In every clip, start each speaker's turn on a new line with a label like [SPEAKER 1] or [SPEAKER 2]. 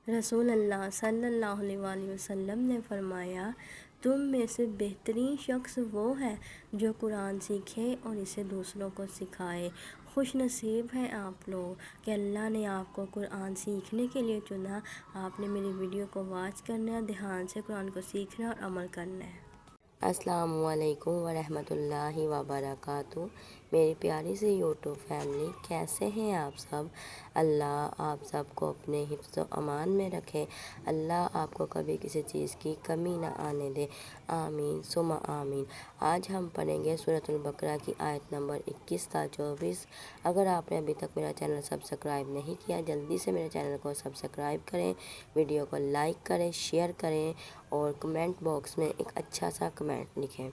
[SPEAKER 1] رسول اللہ صلی اللہ علیہ وآلہ وسلم نے فرمایا، تم میں سے بہترین شخص وہ ہے جو قرآن سیکھے اور اسے دوسروں کو سکھائے۔ خوش نصیب ہیں آپ لوگ کہ اللہ نے آپ کو قرآن سیکھنے کے لیے چنا۔ آپ نے میری ویڈیو کو واچ کرنا ہے، دھیان سے قرآن کو سیکھنا اور عمل کرنا ہے۔
[SPEAKER 2] السلام علیکم ورحمۃ اللہ وبرکاتہ۔ میری پیاری سی یوٹیوب فیملی، کیسے ہیں آپ سب؟ اللہ آپ سب کو اپنے حفظ و امان میں رکھے۔ اللہ آپ کو کبھی کسی چیز کی کمی نہ آنے دے، آمین ثم آمین۔ آج ہم پڑھیں گے سورۃ البقرہ کی آیت نمبر 21 تا 24۔ اگر آپ نے ابھی تک میرا چینل سبسکرائب نہیں کیا، جلدی سے میرے چینل کو سبسکرائب کریں، ویڈیو کو لائک کریں، شیئر کریں اور کمنٹ باکس میں ایک اچھا سا کمنٹ لکھیں۔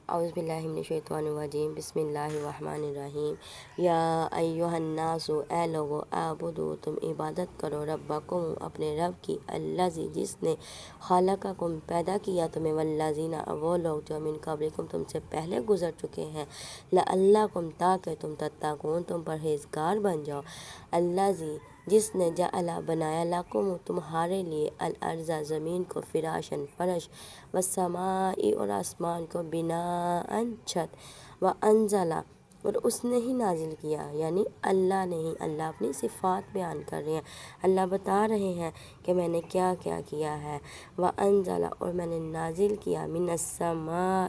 [SPEAKER 2] اعوذ باللہ من الشیطان الرجیم، بسم اللہ الرحمن الرحیم۔ یا ایہا الناس، اے لوگو، اعبدو، تم عبادت کرو، ربکم، اپنے رب کی، الذی، جس نے خلقکم، پیدا کیا تمہیں، والذین، وہ لوگ جو من قبلکم، تم سے پہلے گزر چکے ہیں، لعلکم، تاکہ تم تتقون، تم پرہیزگار بن جاؤ، الذی، جس نے جعل، بنایا، لکم، تمہارے لیے، الارض، زمین کو، فراشن، فرش، والسماء، اور آسمان کو، بناء، چھت، وانزل، اور اس نے ہی نازل کیا، یعنی اللہ نے ہی۔ اللہ اپنی صفات بیان کر رہے ہیں، اللہ بتا رہے ہیں کہ میں نے کیا کیا کیا ہے۔ وانزل، اور میں نے نازل کیا، من السماء،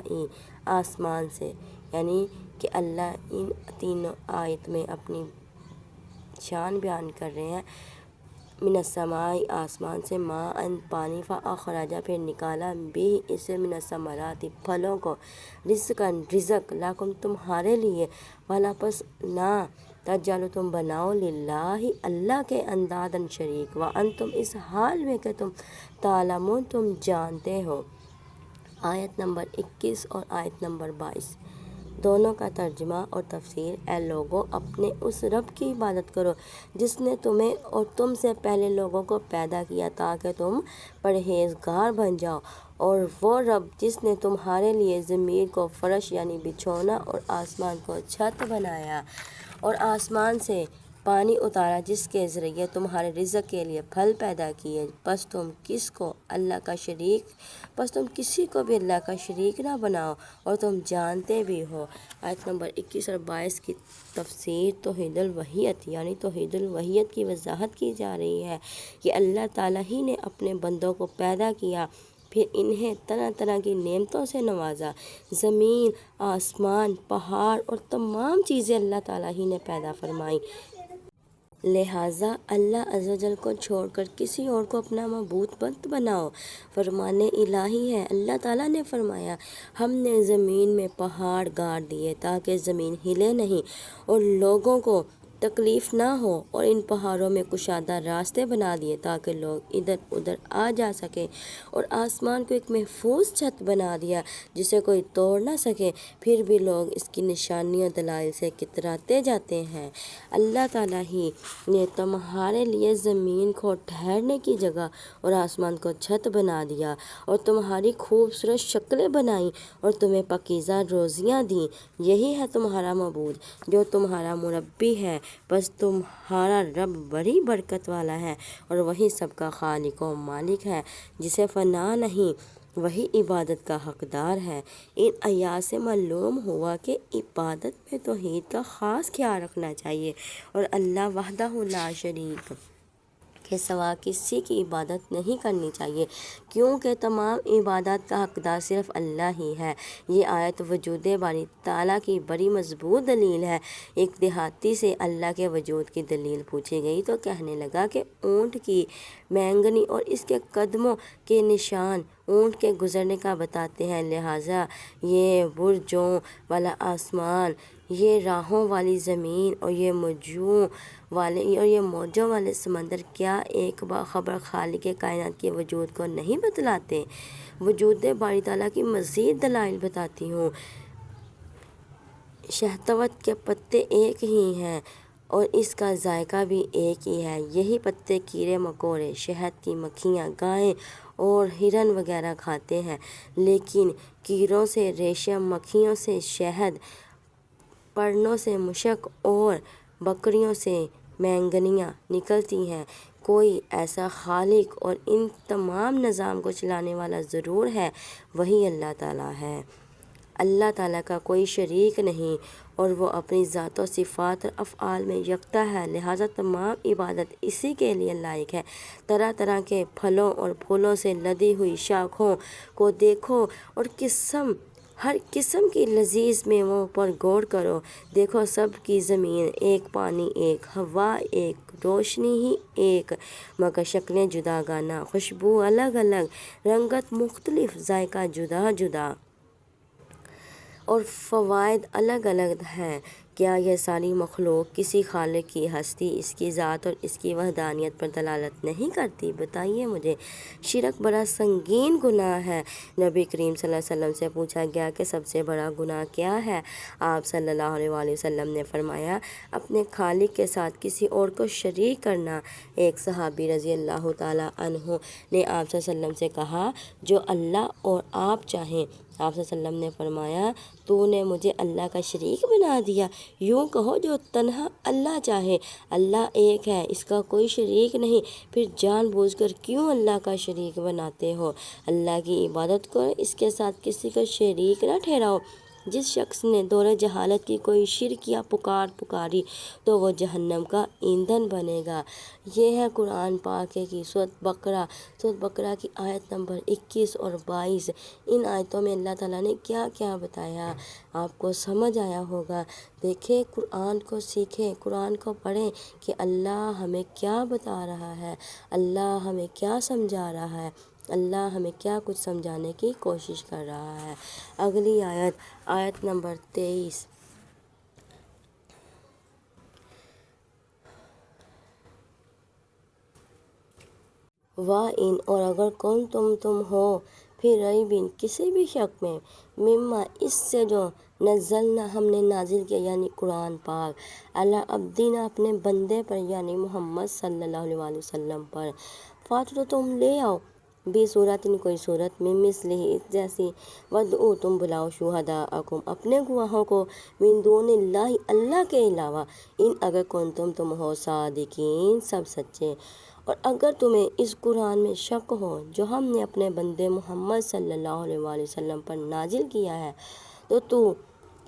[SPEAKER 2] آسمان سے، یعنی کہ اللہ ان تینوں آیت میں اپنی شان بیان کر رہے ہیں۔ من السماء، آسمان سے، ماء، پانی، فاخرج، پھر نکالا، بھی، اس سے، من الثمرات، پھلوں کو، رزقا، رزق، لکم، تمہارے لیے، بھلا پس نہ تجعلوا، تم بناؤ، للہ، اللہ کے، اندادا، شریک، وانتم، اس حال میں کہ تم، تعلمون، تم جانتے ہو۔ آیت نمبر 21 اور آیت نمبر 22 دونوں کا ترجمہ اور تفسیر۔ اے لوگو، اپنے اس رب کی عبادت کرو جس نے تمہیں اور تم سے پہلے لوگوں کو پیدا کیا تاکہ تم پرہیزگار بن جاؤ، اور وہ رب جس نے تمہارے لیے زمین کو فرش، یعنی بچھونا، اور آسمان کو چھت بنایا، اور آسمان سے پانی اتارا جس کے ذریعے تمہارے رزق کے لیے پھل پیدا کیے، پس تم کسی کو بھی اللہ کا شریک نہ بناؤ، اور تم جانتے بھی ہو۔ آیت نمبر 21 اور 22 کی تفسیر۔ توحید الوہیت، یعنی توحید الوہیت کی وضاحت کی جا رہی ہے کہ اللہ تعالیٰ ہی نے اپنے بندوں کو پیدا کیا، پھر انہیں طرح طرح کی نعمتوں سے نوازا۔ زمین، آسمان، پہاڑ اور تمام چیزیں اللہ تعالیٰ ہی نے پیدا فرمائیں، لہٰذا اللہ عز و جل کو چھوڑ کر کسی اور کو اپنا معبود مت بناؤ۔ فرمان الہی ہے۔ اللہ تعالیٰ نے فرمایا، ہم نے زمین میں پہاڑ گاڑ دیے تاکہ زمین ہلے نہیں اور لوگوں کو تکلیف نہ ہو، اور ان پہاڑوں میں کشادہ راستے بنا دیے تاکہ لوگ ادھر ادھر آ جا سکیں، اور آسمان کو ایک محفوظ چھت بنا دیا جسے کوئی توڑ نہ سکے، پھر بھی لوگ اس کی نشانیوں دلائل سے کتراتے جاتے ہیں۔ اللہ تعالیٰ ہی نے تمہارے لیے زمین کو ٹھہرنے کی جگہ اور آسمان کو چھت بنا دیا، اور تمہاری خوبصورت شکلیں بنائیں، اور تمہیں پاکیزہ روزیاں دیں۔ یہی ہے تمہارا معبود جو تمہارا مربی ہے، بس تمہارا رب بڑی برکت والا ہے، اور وہی سب کا خالق و مالک ہے، جسے فنا نہیں، وہی عبادت کا حقدار ہے۔ ان آیات سے معلوم ہوا کہ عبادت میں توحید کا خاص خیال رکھنا چاہیے، اور اللہ وحدہ لا شریک کے سوا کسی کی عبادت نہیں کرنی چاہیے، کیونکہ تمام عبادات کا حقدار صرف اللہ ہی ہے۔ یہ آیت وجود باری تعالیٰ کی بڑی مضبوط دلیل ہے۔ ایک دیہاتی سے اللہ کے وجود کی دلیل پوچھی گئی تو کہنے لگا کہ اونٹ کی مینگنی اور اس کے قدموں کے نشان اونٹ کے گزرنے کا بتاتے ہیں، لہٰذا یہ برجوں والا آسمان، یہ راہوں والی زمین، اور یہ موجوں والے سمندر کیا ایک باخبر خالق کائنات کے وجود کو نہیں بتلاتے؟ وجود باری تعالیٰ کی مزید دلائل بتاتی ہوں۔ شہتوت کے پتے ایک ہی ہیں اور اس کا ذائقہ بھی ایک ہی ہے۔ یہی پتے کیڑے مکوڑے، شہد کی مکھیاں، گائیں اور ہرن وغیرہ کھاتے ہیں، لیکن کیڑوں سے ریشم، مکھیوں سے شہد، پرنوں سے مشک اور بکریوں سے مینگنیاں نکلتی ہیں۔ کوئی ایسا خالق اور ان تمام نظام کو چلانے والا ضرور ہے، وہی اللہ تعالیٰ ہے۔ اللہ تعالیٰ کا کوئی شریک نہیں اور وہ اپنی ذات و صفات اور افعال میں یکتا ہے، لہٰذا تمام عبادت اسی کے لیے لائق ہے۔ طرح طرح کے پھلوں اور پھولوں سے لدی ہوئی شاخوں کو دیکھو اور ہر قسم کی لذیذ میووں پر غور کرو، دیکھو سب کی زمین ایک، پانی ایک، ہوا ایک، روشنی ہی ایک، مگر شکلیں جدا گانا، خوشبو الگ الگ، رنگت مختلف، ذائقہ جدا جدا اور فوائد الگ الگ ہیں۔ کیا یہ ساری مخلوق کسی خالق کی ہستی، اس کی ذات اور اس کی وحدانیت پر دلالت نہیں کرتی؟ بتائیے مجھے۔ شرک بڑا سنگین گناہ ہے۔ نبی کریم صلی اللہ علیہ وسلم سے پوچھا گیا کہ سب سے بڑا گناہ کیا ہے؟ آپ صلی اللہ علیہ وآلہ وسلم نے فرمایا، اپنے خالق کے ساتھ کسی اور کو شریک کرنا۔ ایک صحابی رضی اللہ تعالیٰ عنہ نے آپ صلی اللہ علیہ وسلم سے کہا، جو اللہ اور آپ چاہیں۔ آپ صلی اللہ علیہ وسلم نے فرمایا، تو نے مجھے اللہ کا شریک بنا دیا۔ یوں کہو، جو تنہا اللہ چاہے۔ اللہ ایک ہے، اس کا کوئی شریک نہیں، پھر جان بوجھ کر کیوں اللہ کا شریک بناتے ہو؟ اللہ کی عبادت کرو، اس کے ساتھ کسی کو شریک نہ ٹھہراؤ۔ جس شخص نے دور جہالت کی کوئی شرک یا پکاری تو وہ جہنم کا ایندھن بنے گا۔ یہ ہے قرآن پاک کی سورۃ بقرہ کی آیت نمبر 21 اور 22۔ ان آیتوں میں اللہ تعالیٰ نے کیا کیا بتایا، آپ کو سمجھ آیا ہوگا۔ دیکھیں، قرآن کو سیکھیں، قرآن کو پڑھیں کہ اللہ ہمیں کیا بتا رہا ہے، اللہ ہمیں کیا سمجھا رہا ہے، اللہ ہمیں کیا کچھ سمجھانے کی کوشش کر رہا ہے۔ اگلی آیت نمبر 23۔ وَإِنْ اور اگر تم ہو پھر ریبٍ کسی بھی شک میں، مما اس سے جو نزلنا ہم نے نازل کیا یعنی قرآن پاک، علی عبدنا اپنے بندے پر یعنی محمد صلی اللہ علیہ وآلہ وسلم پر، فاتو تم لے آؤ بصورت کوئی صورت، من مثلہ اس جیسی، ودعو تم بلاؤ شہداءکم اپنے گواہوں کو، من دون اللہ اللہ کے علاوہ، ان اگر تم ہو صادقین سب سچے۔ اور اگر تمہیں اس قرآن میں شک ہو جو ہم نے اپنے بندے محمد صلی اللہ علیہ وآلہ وسلم پر نازل کیا ہے، تو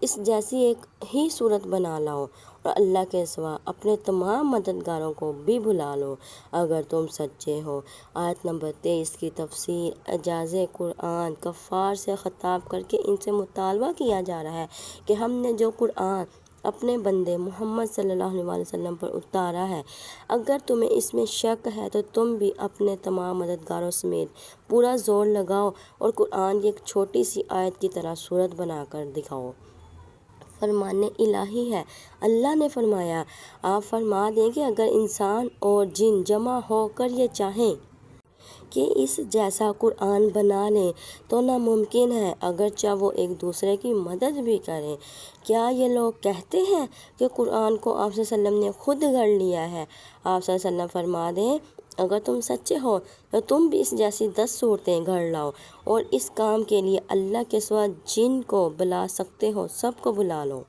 [SPEAKER 2] اس جیسی ایک ہی صورت بنا لاؤ اور اللہ کے سوا اپنے تمام مددگاروں کو بھی بلا لو اگر تم سچے ہو۔ آیت نمبر 23 کی تفسیر۔ اعجاز قرآن کفار سے خطاب کر کے ان سے مطالبہ کیا جا رہا ہے کہ ہم نے جو قرآن اپنے بندے محمد صلی اللہ علیہ وآلہ وسلم پر اتارا ہے، اگر تمہیں اس میں شک ہے تو تم بھی اپنے تمام مددگاروں سمیت پورا زور لگاؤ اور قرآن کی ایک چھوٹی سی آیت کی طرح صورت بنا کر دکھاؤ۔ فرمان الہی ہے۔ اللہ نے فرمایا، آپ فرما دیں کہ اگر انسان اور جن جمع ہو کر یہ چاہیں کہ اس جیسا قرآن بنا لیں تو ناممکن ہے، اگرچہ وہ ایک دوسرے کی مدد بھی کریں۔ کیا یہ لوگ کہتے ہیں کہ قرآن کو آپ صلی اللہ علیہ وسلم نے خود گھڑ لیا ہے؟ آپ صلی اللہ علیہ وسلم فرما دیں، اگر تم سچے ہو تو تم بھی اس جیسی 10 صورتیں گھڑ لاؤ اور اس کام کے لیے اللہ کے سوا جن کو بلا سکتے ہو سب کو بلا لو۔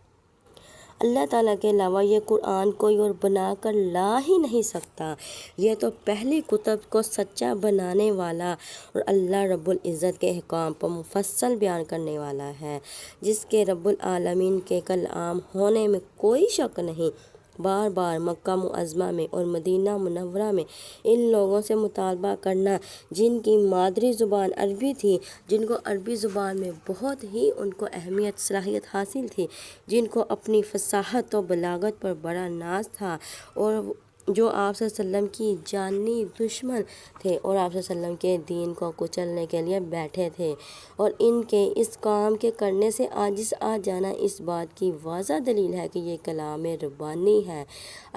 [SPEAKER 2] اللہ تعالیٰ کے علاوہ یہ قرآن کوئی اور بنا کر لا ہی نہیں سکتا۔ یہ تو پہلی کتب کو سچا بنانے والا اور اللہ رب العزت کے احکام پر مفصل بیان کرنے والا ہے، جس کے رب العالمین کے کلام ہونے میں کوئی شک نہیں۔ بار بار مکہ معظمہ میں اور مدینہ منورہ میں ان لوگوں سے مطالبہ کرنا جن کی مادری زبان عربی تھی، جن کو عربی زبان میں بہت ہی ان کو اہمیت صلاحیت حاصل تھی، جن کو اپنی فصاحت و بلاغت پر بڑا ناز تھا، اور جو آپ صلی اللہ علیہ وسلم کی جانی دشمن تھے اور آپ صلی اللہ علیہ وسلم کے دین کو کچلنے کے لیے بیٹھے تھے، اور ان کے اس کام کے کرنے سے عاجز آ جانا اس بات کی واضح دلیل ہے کہ یہ کلام ربانی ہے۔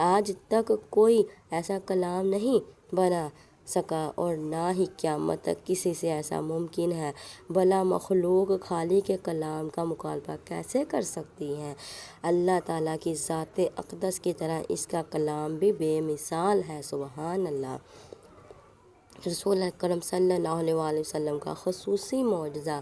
[SPEAKER 2] آج تک کوئی ایسا کلام نہیں بنا سکا اور نہ ہی قیامت تک کسی سے ایسا ممکن ہے، بھلا مخلوق خالق کے کلام کا مقابلہ کیسے کر سکتی ہے؟ اللہ تعالیٰ کی ذات اقدس کی طرح اس کا کلام بھی بے مثال ہے، سبحان اللہ۔ رسول اکرم صلی اللہ علیہ وآلہ وسلم کا خصوصی معجزہ۔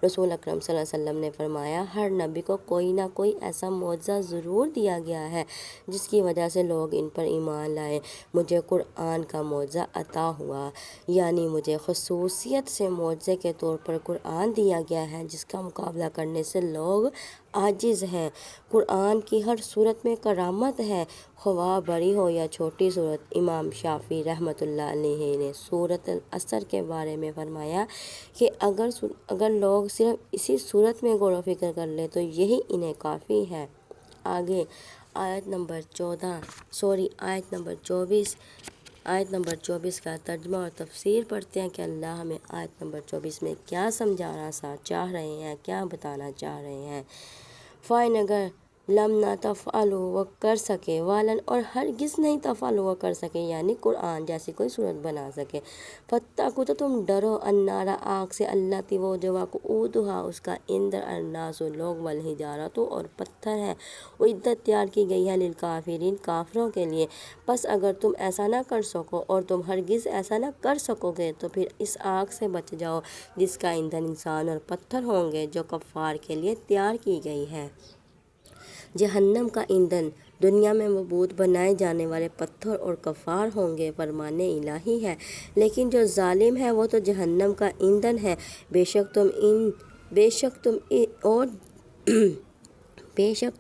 [SPEAKER 2] رسول اکرم صلی اللہ علیہ وسلم نے فرمایا ہر نبی کو کوئی نہ کوئی ایسا معجزہ ضرور دیا گیا ہے جس کی وجہ سے لوگ ان پر ایمان لائے۔ مجھے قرآن کا معجزہ عطا ہوا، یعنی مجھے خصوصیت سے معجزے کے طور پر قرآن دیا گیا ہے جس کا مقابلہ کرنے سے لوگ عاجز ہیں۔ قرآن کی ہر صورت میں کرامت ہے، خواہ بڑی ہو یا چھوٹی صورت۔ امام شافعی رحمۃ اللہ علیہ نے سورۃ العصر کے بارے میں فرمایا کہ اگر لوگ صرف اسی صورت میں غور و فکر کر لیں تو یہی انہیں کافی ہے۔ آگے آیت نمبر 24 کا ترجمہ اور تفسیر پڑھتے ہیں کہ اللہ ہمیں آیت نمبر 24 میں کیا سمجھانا چاہ رہے ہیں، کیا بتانا چاہ رہے ہیں۔ فائن اگر لم نہ تفعلوا وہ کر سکے، والن اور ہرگز نہیں تفعلوا وہ کر سکے، یعنی قرآن جیسی کوئی صورت بنا سکے۔ فتقوا تو تم ڈرو النار آگ سے، اللہ وہ جو وقودھا اس کا ایندھن الناس لوگ والحجارۃ اور پتھر ہے، اعدت تیار کی گئی ہے للکافرین کافروں کے لیے۔ پس اگر تم ایسا نہ کر سکو اور تم ہرگز ایسا نہ کر سکو گے تو پھر اس آگ سے بچ جاؤ جس کا ایندھن انسان اور پتھر ہوں گے جو کفار کے لیے تیار کی گئی ہے۔ جہنم کا ایندھن دنیا میں معبود بنائے جانے والے پتھر اور کفار ہوں گے، فرمان الہی ہے۔ لیکن جو ظالم ہے وہ تو جہنم کا ایندھن ہے۔ بے شک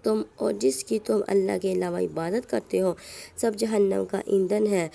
[SPEAKER 2] تم اور جس کی تم اللہ کے علاوہ عبادت کرتے ہو سب جہنم کا ایندھن ہے،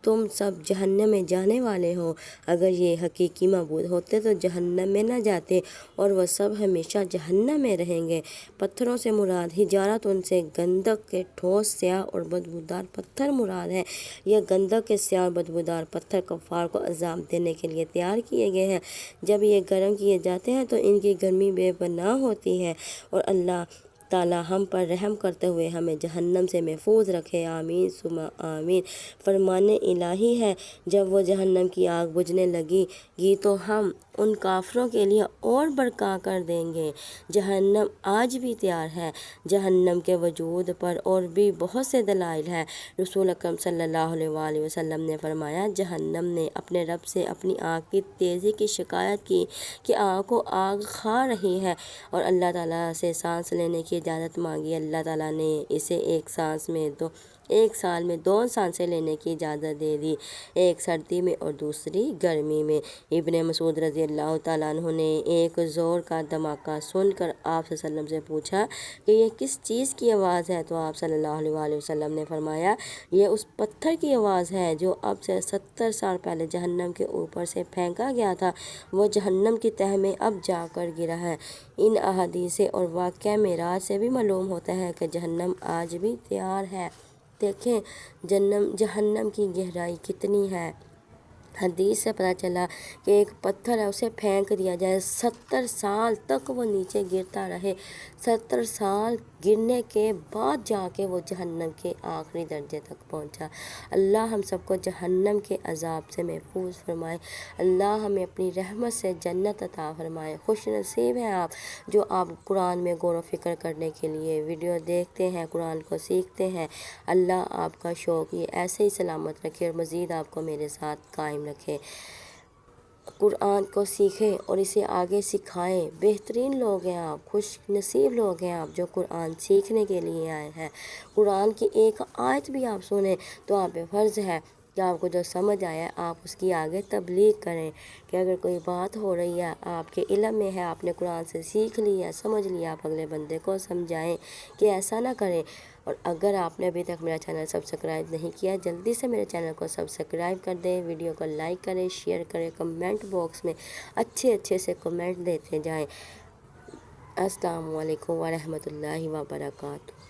[SPEAKER 2] تم سب جہنم میں جانے والے ہو۔ اگر یہ حقیقی معبود ہوتے تو جہنم میں نہ جاتے اور وہ سب ہمیشہ جہنم میں رہیں گے۔ پتھروں سے مراد حجارت، ان سے گندک کے ٹھوس سیاہ اور بدبودار پتھر مراد ہے۔ یہ گندک کے سیاہ اور بدبودار پتھر کفار کو عذاب دینے کے لیے تیار کیے گئے ہیں۔ جب یہ گرم کیے جاتے ہیں تو ان کی گرمی بے پناہ ہوتی ہے، اور اللہ تعالیٰ ہم پر رحم کرتے ہوئے ہمیں جہنم سے محفوظ رکھے، آمین ثم آمین۔ فرمان الہی ہے۔ جب وہ جہنم کی آگ بجھنے لگے گی تو ہم ان کافروں کے لیے اور برقع کر دیں گے۔ جہنم آج بھی تیار ہے۔ جہنم کے وجود پر اور بھی بہت سے دلائل ہیں۔ رسول اکرم صلی اللہ علیہ وآلہ وسلم نے فرمایا جہنم نے اپنے رب سے اپنی آگ کی تیزی کی شکایت کی کہ آگ کو آگ کھا رہی ہے، اور اللہ تعالیٰ سے سانس لینے کی اجازت مانگی۔ اللہ تعالیٰ نے اسے ایک سال میں 2 سانسیں لینے کی اجازت دے دی، ایک سردی میں اور دوسری گرمی میں۔ ابن مسعود رضی اللہ تعالیٰ عنہ نے ایک زور کا دھماکہ سن کر آپ صلی اللہ علیہ وسلم سے پوچھا کہ یہ کس چیز کی آواز ہے؟ تو آپ صلی اللہ علیہ وآلہ وسلم نے فرمایا یہ اس پتھر کی آواز ہے جو اب سے 70 سال پہلے جہنم کے اوپر سے پھینکا گیا تھا، وہ جہنم کی تہہ میں اب جا کر گرا ہے۔ ان احادیث اور واقعہ معراج سے بھی معلوم ہوتا ہے کہ جہنم آج بھی تیار ہے۔ دیکھیں جہنم کی گہرائی کتنی ہے۔ حدیث سے پتہ چلا کہ ایک پتھر ہے، اسے پھینک دیا جائے، 70 سال تک وہ نیچے گرتا رہے، 70 سال گرنے کے بعد جا کے وہ جہنم کے آخری درجے تک پہنچا۔ اللہ ہم سب کو جہنم کے عذاب سے محفوظ فرمائے۔ اللہ ہمیں اپنی رحمت سے جنت عطا فرمائے۔ خوش نصیب ہیں آپ جو آپ قرآن میں غور و فکر کرنے کے لیے ویڈیو دیکھتے ہیں، قرآن کو سیکھتے ہیں۔ اللہ آپ کا شوق یہ ایسے ہی سلامت رکھے اور مزید آپ کو میرے ساتھ قائم رکھے۔ قرآن کو سیکھیں اور اسے آگے سکھائیں۔ بہترین لوگ ہیں آپ، خوش نصیب لوگ ہیں آپ جو قرآن سیکھنے کے لیے آئے ہیں۔ قرآن کی ایک آیت بھی آپ سنیں تو آپ پہ فرض ہے کہ آپ کو جو سمجھ آیا آپ اس کی آگے تبلیغ کریں، کہ اگر کوئی بات ہو رہی ہے آپ کے علم میں ہے، آپ نے قرآن سے سیکھ لیا، سمجھ لیا، آپ اگلے بندے کو سمجھائیں کہ ایسا نہ کریں۔ اور اگر آپ نے ابھی تک میرا چینل سبسکرائب نہیں کیا، جلدی سے میرے چینل کو سبسکرائب کر دیں، ویڈیو کو لائک کریں، شیئر کریں، کمنٹ باکس میں اچھے سے کمنٹ دیتے جائیں۔ السلام علیکم ورحمۃ اللہ وبرکاتہ۔